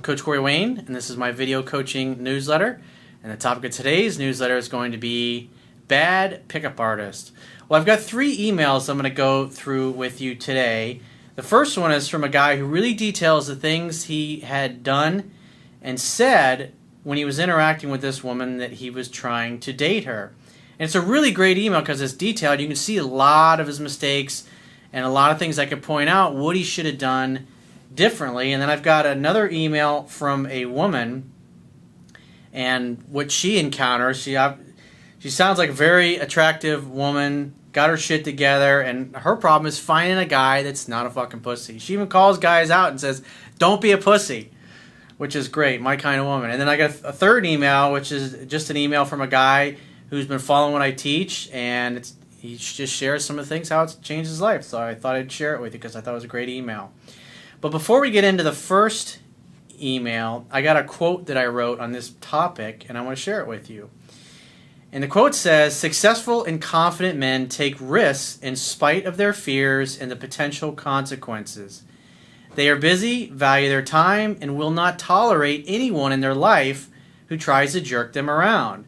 Coach Corey Wayne, and this is my video coaching newsletter. And the topic of today's newsletter is going to be Bad Pickup Artist. Well, I've got 3 emails I'm going to go through with you today. The first one is from a guy who really details the things he had done and said when he was interacting with this woman that he was trying to date her. And it's a really great email because it's detailed. You can see a lot of his mistakes and a lot of things I could point out what he should have done differently. And then I've got another email from a woman and what she encounters. She sounds like a very attractive woman, got her shit together, and her problem is finding a guy that's not a fucking pussy. She even calls guys out and says, don't be a pussy, which is great, my kind of woman. And then I got a third email, which is just an email from a guy who's been following what I teach, and he just shares some of the things, how it's changed his life. So I thought I'd share it with you because I thought it was a great email. But before we get into the first email, I got a quote that I wrote on this topic, and I want to share it with you. And the quote says, "Successful and confident men take risks in spite of their fears and the potential consequences. They are busy, value their time, and will not tolerate anyone in their life who tries to jerk them around.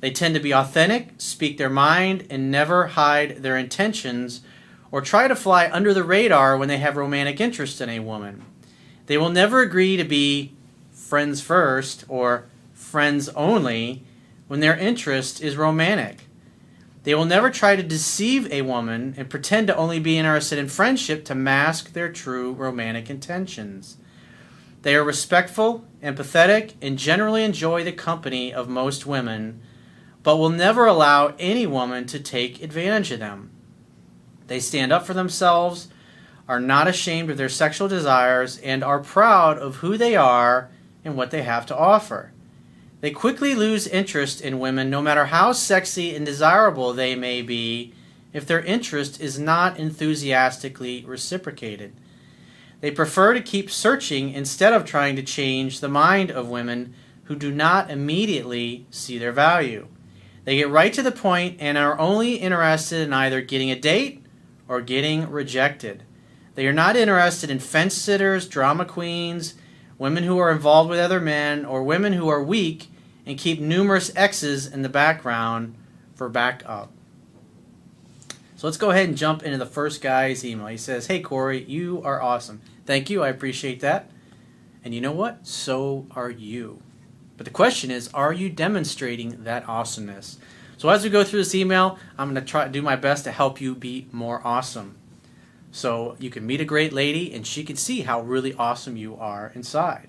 They tend to be authentic, speak their mind, and never hide their intentions or try to fly under the radar when they have romantic interest in a woman. They will never agree to be friends first or friends only when their interest is romantic. They will never try to deceive a woman and pretend to only be interested in friendship to mask their true romantic intentions. They are respectful, empathetic, and generally enjoy the company of most women, but will never allow any woman to take advantage of them. They stand up for themselves, are not ashamed of their sexual desires, and are proud of who they are and what they have to offer. They quickly lose interest in women no matter how sexy and desirable they may be if their interest is not enthusiastically reciprocated. They prefer to keep searching instead of trying to change the mind of women who do not immediately see their value. They get right to the point and are only interested in either getting a date or getting rejected. They are not interested in fence sitters, drama queens, women who are involved with other men, or women who are weak and keep numerous X's in the background for backup." So let's go ahead and jump into the first guy's email. He says, "Hey Corey, you are awesome." Thank you, I appreciate that. And you know what? So are you. But the question is, are you demonstrating that awesomeness? So as we go through this email, I'm going to try to do my best to help you be more awesome. So you can meet a great lady and she can see how really awesome you are inside.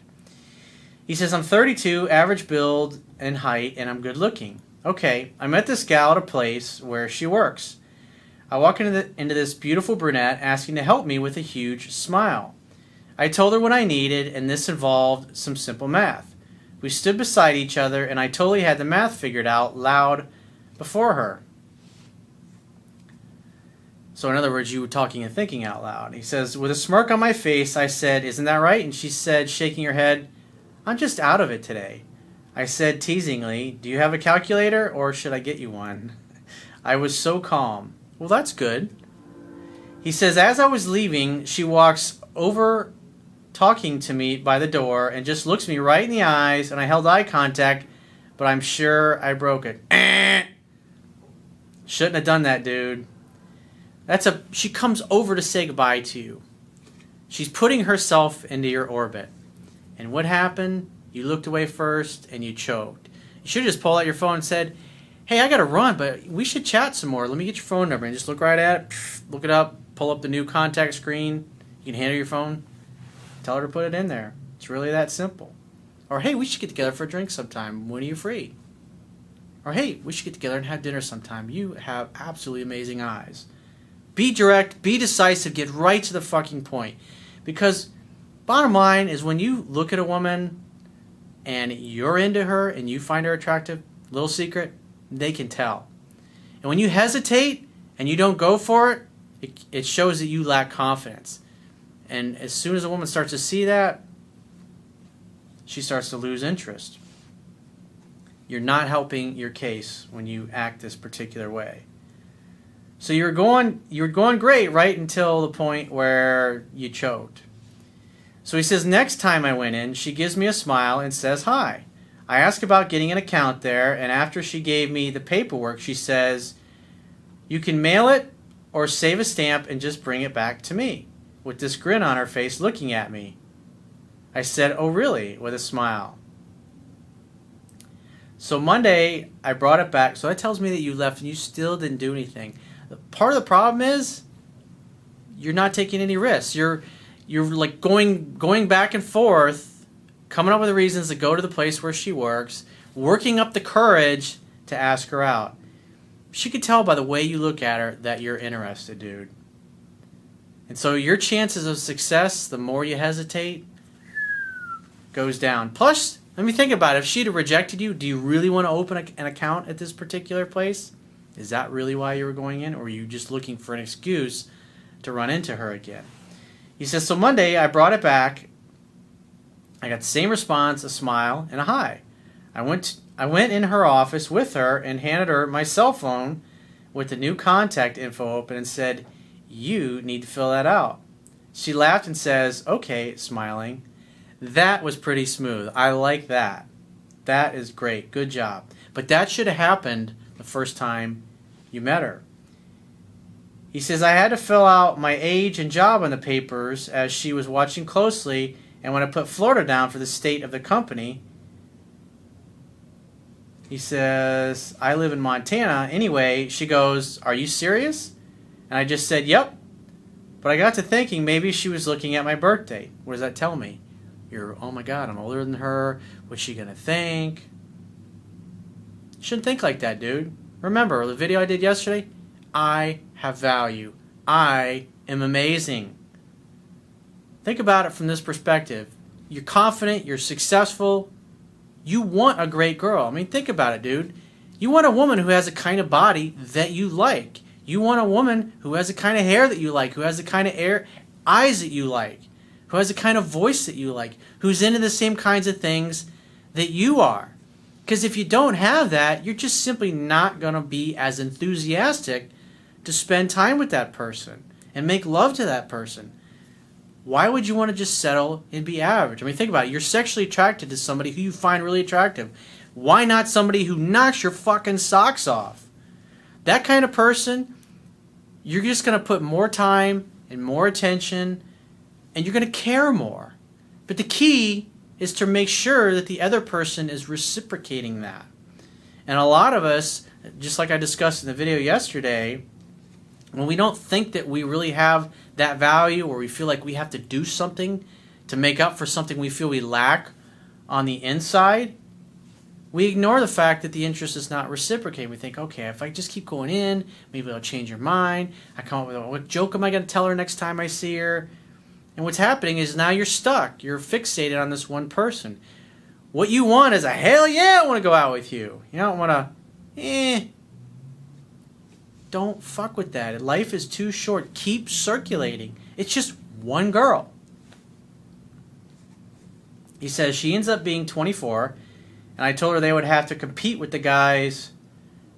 He says, "I'm 32, average build and height, and I'm good looking. Okay, I met this gal at a place where she works. I walk into this beautiful brunette asking to help me with a huge smile. I told her what I needed, and this involved some simple math. We stood beside each other, and I totally had the math figured out loud before her." So in other words, you were talking and thinking out loud. He says, "With a smirk on my face, I said, 'Isn't that right?' And she said, shaking her head, 'I'm just out of it today.' I said teasingly, 'Do you have a calculator or should I get you one?' I was so calm." Well, that's good. He says, "As I was leaving, she walks over talking to me by the door and just looks me right in the eyes, and I held eye contact, but I'm sure I broke it." Shouldn't have done that, dude. She comes over to say goodbye to you. She's putting herself into your orbit. And what happened? You looked away first and you choked. You should have just pulled out your phone and said, "Hey, I got to run, but we should chat some more. Let me get your phone number." And just look right at it, look it up, pull up the new contact screen. You can handle your phone. Tell her to put it in there. It's really that simple. Or, "Hey, we should get together for a drink sometime. When are you free?" Or, "Hey, we should get together and have dinner sometime. You have absolutely amazing eyes." Be direct, be decisive, get right to the fucking point. Because bottom line is when you look at a woman and you're into her and you find her attractive, little secret, they can tell. And when you hesitate and you don't go for it, it shows that you lack confidence. And as soon as a woman starts to see that, she starts to lose interest. You're not helping your case when you act this particular way. So you were going great right until the point where you choked. So he says, next time I went in, she gives me a smile and says hi. I ask about getting an account there, and after she gave me the paperwork, she says, you can mail it or save a stamp and just bring it back to me, with this grin on her face looking at me. I said, oh really, with a smile. So Monday, I brought it back. So that tells me that you left and you still didn't do anything. Part of the problem is you're not taking any risks. You're like going back and forth, coming up with reasons to go to the place where she works, working up the courage to ask her out. She could tell by the way you look at her that you're interested, dude. And so your chances of success, the more you hesitate, goes down. Plus, let me think about it. If she'd have rejected you, do you really want to open an account at this particular place? Is that really why you were going in? Or were you just looking for an excuse to run into her again? He says, so Monday I brought it back. I got the same response, a smile, and a hi. I went in her office with her and handed her my cell phone with the new contact info open and said, you need to fill that out. She laughed and says, okay, smiling. That was pretty smooth. I like that. That is great. Good job. But that should have happened the first time you met her. He says, I had to fill out my age and job on the papers as she was watching closely, and when I put Florida down for the state of the company, he says, I live in Montana. Anyway, she goes, are you serious? And I just said, yep. But I got to thinking maybe she was looking at my birthday. What does that tell me? Oh my God, I'm older than her. What's she going to think? You shouldn't think like that, dude. Remember the video I did yesterday? I have value. I am amazing. Think about it from this perspective. You're confident, you're successful, you want a great girl. I mean, think about it, dude. You want a woman who has a kind of body that you like. You want a woman who has the kind of hair that you like, who has the kind of eyes that you like, who has the kind of voice that you like, who's into the same kinds of things that you are. Because if you don't have that, you're just simply not going to be as enthusiastic to spend time with that person and make love to that person. Why would you want to just settle and be average? I mean, think about it. You're sexually attracted to somebody who you find really attractive. Why not somebody who knocks your fucking socks off? That kind of person, you're just going to put more time and more attention, and you're going to care more. But the key is to make sure that the other person is reciprocating that. And a lot of us, just like I discussed in the video yesterday, when we don't think that we really have that value, or we feel like we have to do something to make up for something we feel we lack on the inside, we ignore the fact that the interest is not reciprocating. We think, okay, if I just keep going in, maybe I'll change her mind. I come up with, what joke am I going to tell her next time I see her? And what's happening is now you're stuck. You're fixated on this one person. What you want is a hell yeah, I want to go out with you. You don't want to, Don't fuck with that. Life is too short. Keep circulating. It's just one girl. He says she ends up being 24, and I told her they would have to compete with the guy's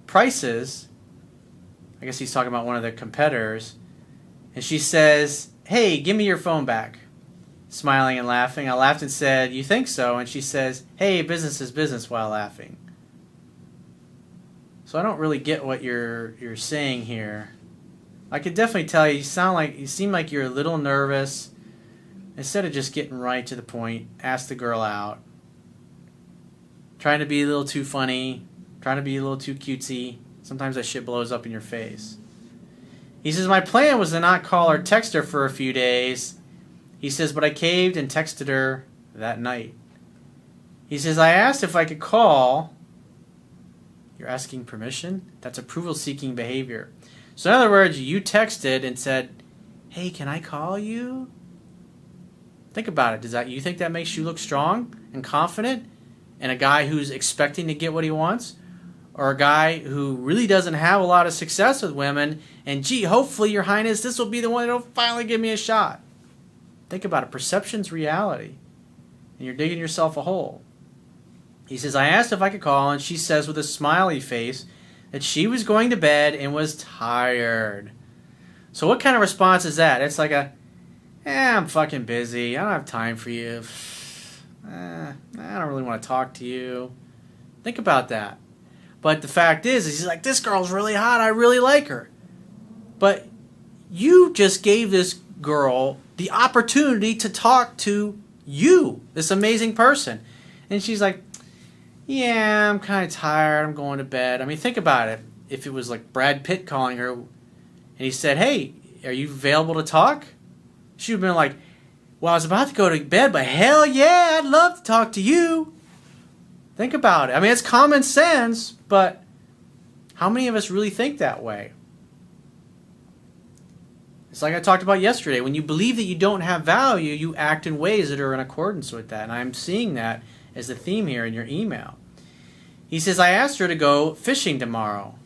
prices. I guess he's talking about one of the competitors. And she says, hey, give me your phone back. Smiling and laughing. I laughed and said, you think so? And she says, hey, business is business, while laughing. So I don't really get what you're saying here. I could definitely tell you seem like you're a little nervous. Instead of just getting right to the point, ask the girl out. Trying to be a little too funny, trying to be a little too cutesy. Sometimes that shit blows up in your face. He says, my plan was to not call or text her for a few days. He says, but I caved and texted her that night. He says, I asked if I could call. You're asking permission? That's approval-seeking behavior. So in other words, you texted and said, hey, can I call you? Think about it. You think that makes you look strong and confident? And a guy who's expecting to get what he wants? Or a guy who really doesn't have a lot of success with women, and gee, hopefully, Your Highness, this will be the one that'll finally give me a shot. Think about it. Perception's reality. And you're digging yourself a hole. He says, I asked if I could call, and she says with a smiley face that she was going to bed and was tired. So what kind of response is that? It's like I'm fucking busy. I don't have time for you. I don't really want to talk to you. Think about that. But the fact is he's like, this girl's really hot. I really like her. But you just gave this girl the opportunity to talk to you, this amazing person. And she's like, yeah, I'm kind of tired. I'm going to bed. I mean, think about it. If it was like Brad Pitt calling her and he said, hey, are you available to talk? She would have been like, well, I was about to go to bed, but hell yeah, I'd love to talk to you. Think about it. I mean, it's common sense, but how many of us really think that way? It's like I talked about yesterday. When you believe that you don't have value, you act in ways that are in accordance with that. And I'm seeing that as the theme here in your email. He says, I asked her to go fishing tomorrow.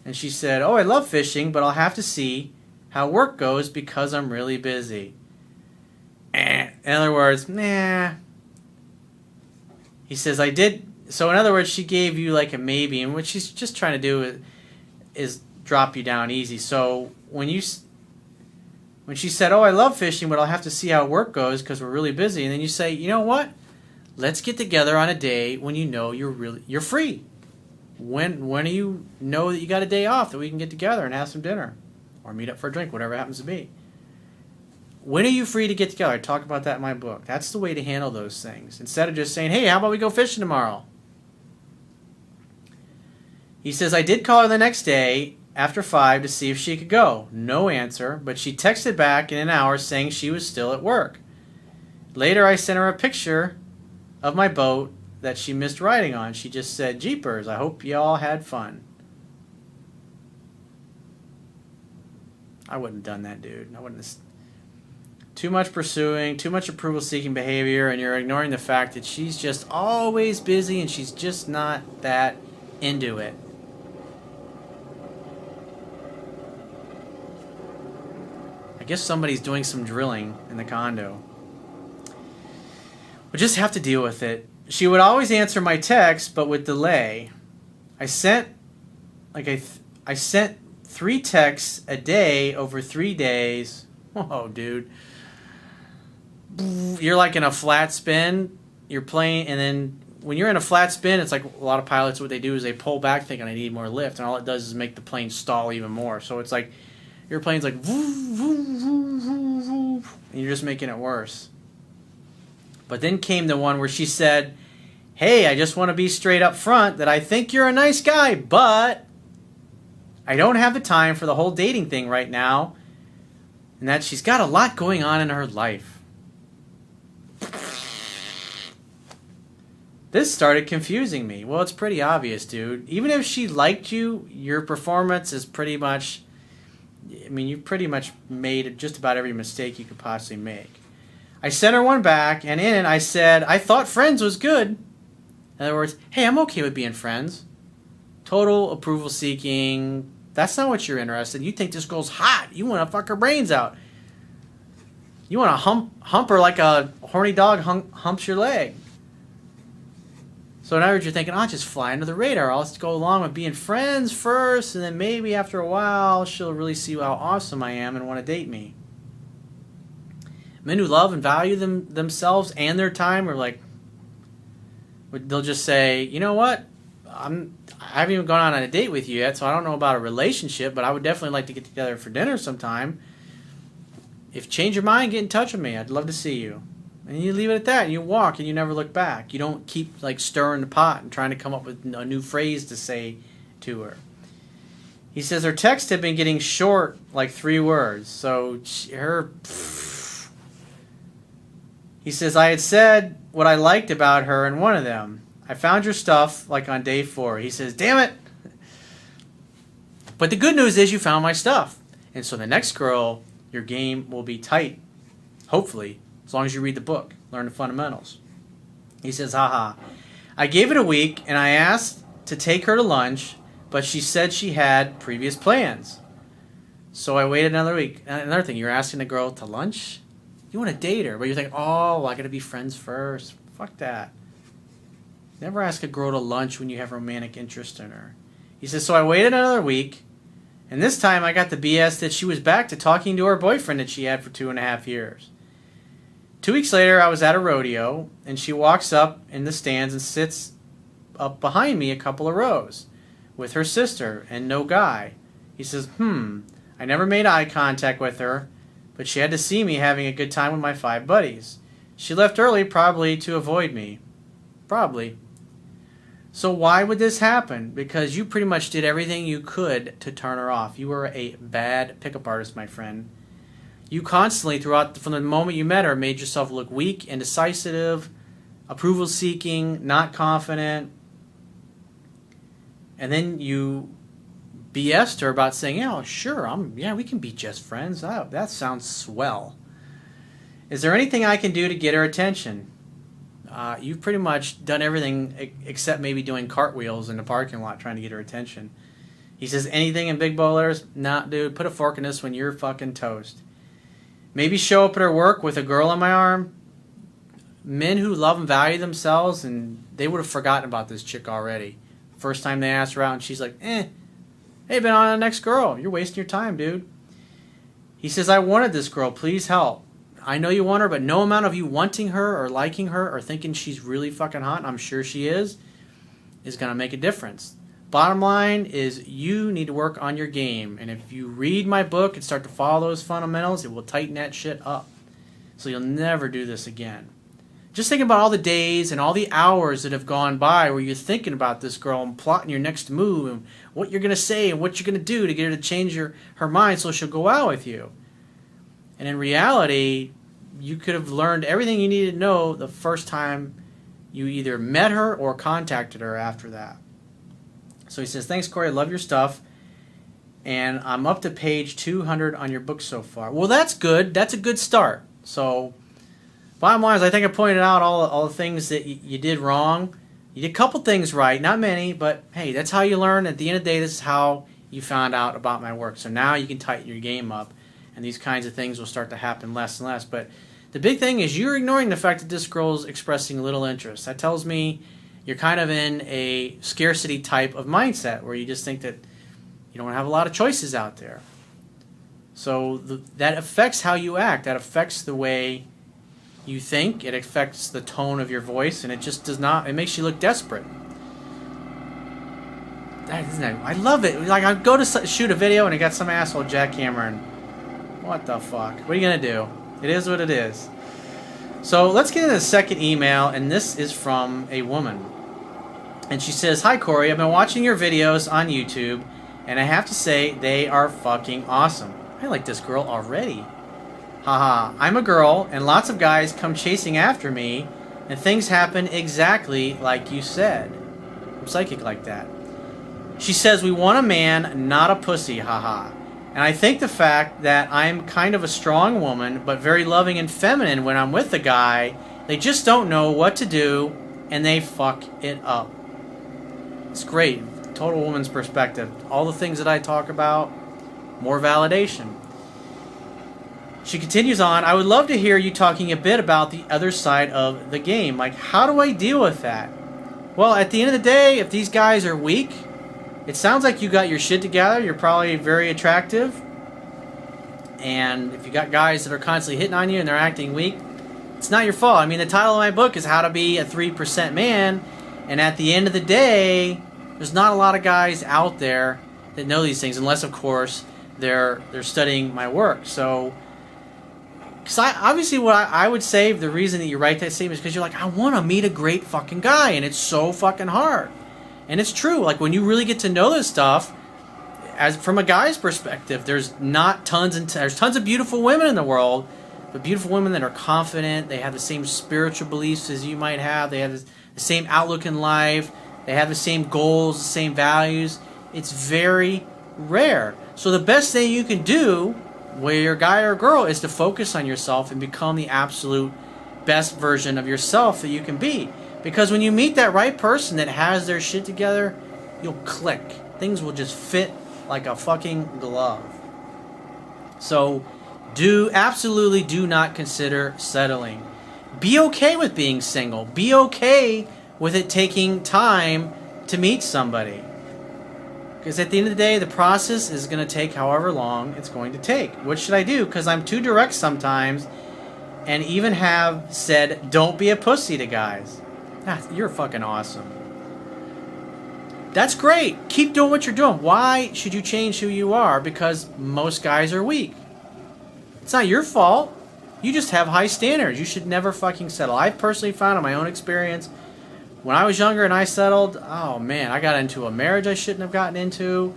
And she said, oh, I love fishing, but I'll have to see how work goes because I'm really busy. In other words, nah. He says, I did. So in other words, she gave you like a maybe. And what she's just trying to do is drop you down easy. So when she said, oh, I love fishing, but I'll have to see how work goes because we're really busy. And then you say, you know what? Let's get together on a day when you know you're free. When do you know that you got a day off that we can get together and have some dinner? Or meet up for a drink, whatever it happens to be. When are you free to get together? I talk about that in my book. That's the way to handle those things. Instead of just saying, hey, how about we go fishing tomorrow? He says, I did call her the next day after 5 to see if she could go. No answer, but she texted back in an hour saying she was still at work. Later, I sent her a picture of my boat that she missed riding on. She just said, Jeepers, I hope y'all had fun. I wouldn't have done that, dude. I wouldn't have. Too much pursuing, too much approval-seeking behavior, and you're ignoring the fact that she's just always busy and she's just not that into it. I guess somebody's doing some drilling in the condo. We'll just have to deal with it. She would always answer my text, but with delay. I sent 3 texts a day over 3 days. Oh, dude. You're like in a flat spin. You're playing, and then when you're in a flat spin, it's like a lot of pilots, what they do is they pull back thinking I need more lift, and all it does is make the plane stall even more. So it's like your plane's like, and you're just making it worse. But then came the one where she said, hey, I just want to be straight up front that I think you're a nice guy, but I don't have the time for the whole dating thing right now, and that she's got a lot going on in her life. This started confusing me. Well, it's pretty obvious, dude. Even if she liked you, your performance is pretty much, I mean, you pretty much made just about every mistake you could possibly make. I sent her one back, and in it I said, I thought friends was good. In other words, hey, I'm okay with being friends. Total approval seeking. That's not what you're interested in. You think this girl's hot. You want to fuck her brains out. You want to hump her like a horny dog humps your leg. So in other words, you're thinking, I'll just fly under the radar. I'll just go along with being friends first, and then maybe after a while, she'll really see how awesome I am and want to date me. Men who love and value themselves and their time are like, they'll just say, you know what? I haven't even gone on a date with you yet, so I don't know about a relationship, but I would definitely like to get together for dinner sometime. If you change your mind, get in touch with me. I'd love to see you. And you leave it at that, and you walk, and you never look back. You don't keep like stirring the pot and trying to come up with a new phrase to say to her. He says her texts have been getting short, like 3 words. So he says, I had said what I liked about her in one of them. I found your stuff like on day 4. He says, damn it. But the good news is you found my stuff. And so the next girl, your game will be tight. Hopefully. As long as you read the book, learn the fundamentals. He says, haha. I gave it a week, and I asked to take her to lunch, but she said she had previous plans. So I waited another week. Another thing, you're asking a girl to lunch? You want to date her, but you're thinking, oh, I got to be friends first. Fuck that. Never ask a girl to lunch when you have romantic interest in her. He says, so I waited another week, And this time I got the BS that she was back to talking to her boyfriend that she had for 2.5 years. 2 weeks later, I was at a rodeo, and she walks up in the stands and sits up behind me a couple of rows with her sister and no guy. He says, I never made eye contact with her, but she had to see me having a good time with my 5 buddies. She left early, probably to avoid me. Probably. So why would this happen? Because you pretty much did everything you could to turn her off. You were a bad pickup artist, my friend. You constantly, from the moment you met her, made yourself look weak, indecisive, approval-seeking, not confident. And then you BS'd her about saying, "Yeah, sure, we can be just friends. That sounds swell. Is there anything I can do to get her attention?" You've pretty much done everything except maybe doing cartwheels in the parking lot trying to get her attention. He says, anything in big bold letters? Nah, dude, put a fork in this when you're fucking toast. Maybe show up at her work with a girl on my arm. Men who love and value themselves, and they would have forgotten about this chick already. First time they asked her out, and she's like, hey, been on the next girl. You're wasting your time, dude. He says, I wanted this girl. Please help. I know you want her, but no amount of you wanting her or liking her or thinking she's really fucking hot, and I'm sure she is going to make a difference. Bottom line is you need to work on your game. And if you read my book and start to follow those fundamentals, it will tighten that shit up. So you'll never do this again. Just think about all the days and all the hours that have gone by where you're thinking about this girl and plotting your next move and what you're going to say and what you're going to do to get her to change her mind so she'll go out with you. And in reality, you could have learned everything you needed to know the first time you either met her or contacted her after that. So he says, thanks, Corey. I love your stuff. And I'm up to page 200 on your book so far. Well, that's good. That's a good start. So bottom line is I think I pointed out all the things that you did wrong. You did a couple things right, not many, but hey, that's how you learn. At the end of the day, this is how you found out about my work. So now you can tighten your game up, and these kinds of things will start to happen less and less. But the big thing is you're ignoring the fact that this girl's expressing little interest. That tells me you're kind of in a scarcity type of mindset where you just think that you don't have a lot of choices out there. So that affects how you act. That affects the way you think. It affects the tone of your voice, and it just does not. It makes you look desperate. I love it. Like I go to shoot a video, and I got some asshole jackhammering. What the fuck? What are you gonna do? It is what it is. So let's get into the second email, and this is from a woman. And she says, hi, Corey. I've been watching your videos on YouTube, and I have to say they are fucking awesome. I like this girl already. Haha, I'm a girl, and lots of guys come chasing after me, and things happen exactly like you said. I'm psychic like that. She says, we want a man, not a pussy, haha. And I think the fact that I'm kind of a strong woman, but very loving and feminine when I'm with a guy, they just don't know what to do, and they fuck it up. It's great. Total woman's perspective. All the things that I talk about, more validation. She continues on, I would love to hear you talking a bit about the other side of the game. Like, how do I deal with that? Well, at the end of the day, if these guys are weak, it sounds like you got your shit together. You're probably very attractive. And if you got guys that are constantly hitting on you and they're acting weak, it's not your fault. I mean, the title of my book is How to Be a 3% Man. And at the end of the day, there's not a lot of guys out there that know these things, unless, of course, they're studying my work. So, because obviously what I would say, the reason that you write that statement is because you're like, I want to meet a great fucking guy, and it's so fucking hard. And it's true. Like, when you really get to know this stuff, as from a guy's perspective, there's tons of beautiful women in the world, but beautiful women that are confident, they have the same spiritual beliefs as you might have, they have the same outlook in life, they have the same goals, the same values. It's very rare. So the best thing you can do, whether you're a guy or a girl, is to focus on yourself and become the absolute best version of yourself that you can be. Because when you meet that right person that has their shit together, you'll click. Things will just fit like a fucking glove. So absolutely do not consider settling. Be okay with being single. Be okay with it taking time to meet somebody. Because at the end of the day, the process is going to take however long it's going to take. What should I do? Because I'm too direct sometimes, and even have said, don't be a pussy to guys. You're fucking awesome. That's great. Keep doing what you're doing. Why should you change who you are? Because most guys are weak. It's not your fault. You just have high standards. You should never fucking settle. I've personally found in my own experience, when I was younger and I settled, oh man, I got into a marriage I shouldn't have gotten into.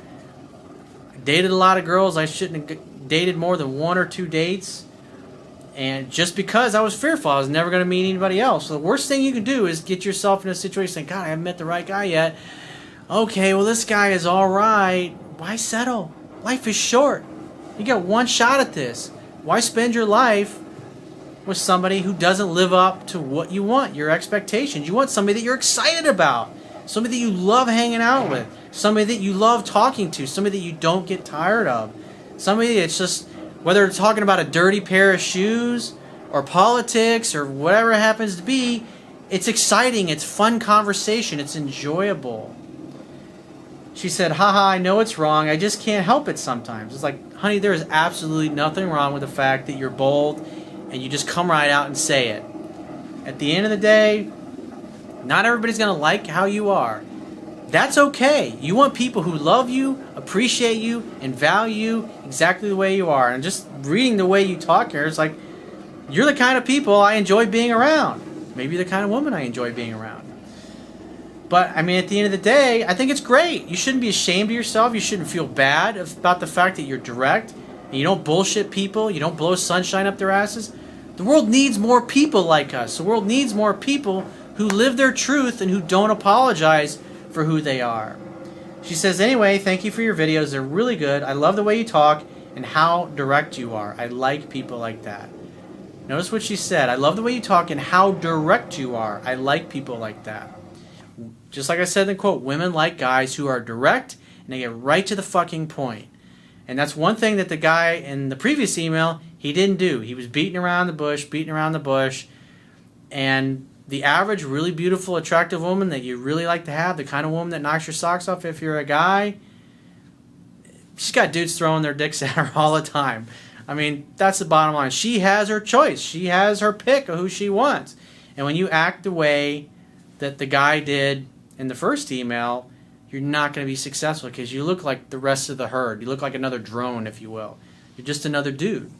I dated a lot of girls I shouldn't have dated more than 1 or 2 dates. And just because I was fearful, I was never going to meet anybody else. So the worst thing you can do is get yourself in a situation saying, God, I haven't met the right guy yet. Okay, well this guy is alright. Why settle? Life is short. You got one shot at this. Why spend your life with somebody who doesn't live up to what you want, your expectations? You want somebody that you're excited about, somebody that you love hanging out with, somebody that you love talking to, somebody that you don't get tired of, somebody that's just, whether it's talking about a dirty pair of shoes or politics or whatever it happens to be, it's exciting, it's fun conversation, it's enjoyable. She said, haha, I know it's wrong, I just can't help it sometimes. It's like, honey, there is absolutely nothing wrong with the fact that you're bold and you just come right out and say it. At the end of the day, not everybody's going to like how you are. That's okay. You want people who love you, appreciate you, and value you exactly the way you are. And just reading the way you talk here, it's like, you're the kind of people I enjoy being around. Maybe the kind of woman I enjoy being around. But, I mean, at the end of the day, I think it's great. You shouldn't be ashamed of yourself. You shouldn't feel bad about the fact that you're direct and you don't bullshit people. You don't blow sunshine up their asses. The world needs more people like us. The world needs more people who live their truth and who don't apologize for who they are. She says, anyway, thank you for your videos. They're really good. I love the way you talk and how direct you are. I like people like that. Notice what she said. I love the way you talk and how direct you are. I like people like that. Just like I said in the quote, women like guys who are direct and they get right to the fucking point. And that's one thing that the guy in the previous email, he didn't do. He was beating around the bush, and the average really beautiful, attractive woman that you really like to have, the kind of woman that knocks your socks off if you're a guy, she's got dudes throwing their dicks at her all the time. I mean, that's the bottom line. She has her choice. She has her pick of who she wants. And when you act the way that the guy did in the first email, you're not going to be successful because you look like the rest of the herd. You look like another drone, if you will. You're just another dude.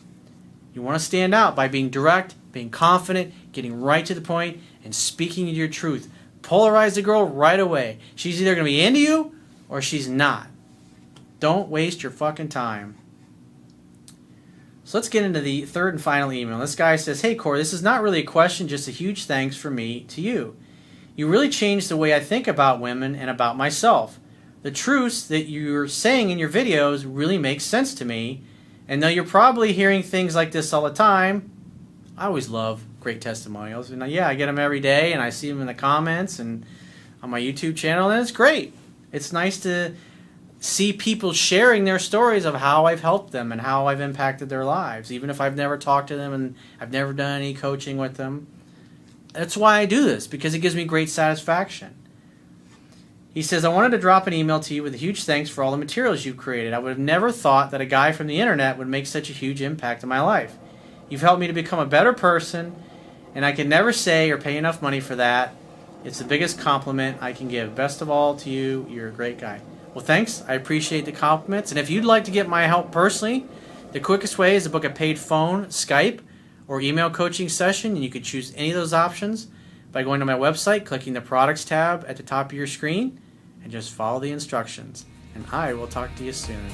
You want to stand out by being direct, being confident, getting right to the point, and speaking your truth. Polarize the girl right away. She's either going to be into you or she's not. Don't waste your fucking time. So let's get into the third and final email. This guy says, hey, Corey, this is not really a question, just a huge thanks from me to you. You really changed the way I think about women and about myself. The truths that you're saying in your videos really make sense to me. And though you're probably hearing things like this all the time, I always love great testimonials. And yeah, I get them every day, and I see them in the comments and on my YouTube channel, and it's great. It's nice to see people sharing their stories of how I've helped them and how I've impacted their lives, even if I've never talked to them and I've never done any coaching with them. That's why I do this, because it gives me great satisfaction. He says, I wanted to drop an email to you with a huge thanks for all the materials you've created. I would have never thought that a guy from the internet would make such a huge impact in my life. You've helped me to become a better person, and I can never say or pay enough money for that. It's the biggest compliment I can give. Best of all to you, you're a great guy. Well, thanks. I appreciate the compliments. And if you'd like to get my help personally, the quickest way is to book a paid phone, Skype, or email coaching session, and you could choose any of those options by going to my website, clicking the products tab at the top of your screen, and just follow the instructions. And I will talk to you soon.